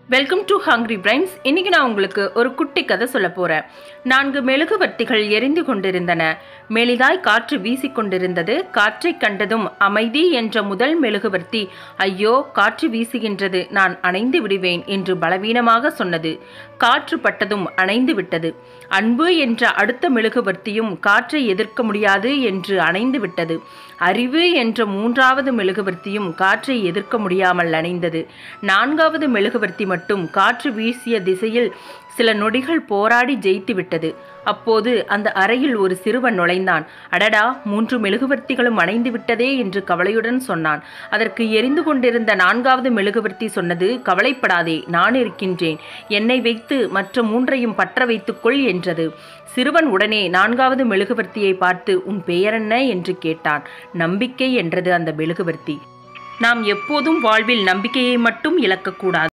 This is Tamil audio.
Welcome to hungry Brains. இன்னைக்கு நான் உங்களுக்கு ஒரு குட்டி கதை சொல்ல போறேன். 4 மெழுகுவர்த்திகள் எரிந்து கொண்டிருந்தன. மெலிதாய் காற்று வீசிக்கொண்டிருந்தது. காற்றை கண்டதும் அமைதி என்ற முதல் மெழுகுவர்த்தி, ஐயோ காற்று வீசுகின்றது, நான் அணைந்து விடுவேன் என்று பலவீனமாக சொன்னது. காற்று பட்டதும் அணைந்து விட்டது. அன்பு என்ற அடுத்த மெழுகுவர்த்தியும் காற்றை எதிர்க்க முடியாது என்று அணைந்து விட்டது. அறிவு என்ற 3வது மெழுகுவர்த்தியும் காற்றை எதிர்க்க முடியாமல் அணைந்தது. 4வது மெழுகுவர்த்தி மட்டும் காற்று வீசிய திசையில் சில நொடிகள் போராடி ஜெயித்து விட்டது. அப்போது அந்த அறையில் ஒரு சிறுவன் நுழைந்தான். அடடா, 3 மெழுகுவர்த்திகளும் அணைந்து விட்டதே என்று கவலையுடன் சொன்னான். அதற்கு எரிந்து கொண்டிருந்த 4வது மெழுகுவர்த்தி சொன்னது, கவலைப்படாதே, நான் இருக்கின்றேன், என்னை வைத்து மற்ற 3ஐயும் பற்ற வைத்துக்கொள் என்றது. சிறுவன் உடனே 4வது மெழுகுவர்த்தியை பார்த்து, உன் பெயர் என்ன என்று கேட்டான். நம்பிக்கை என்றது அந்த மெழுகுவர்த்தி. நாம் எப்போதும் வாழ்வில் நம்பிக்கையை மட்டும் இழக்கக்கூடாது.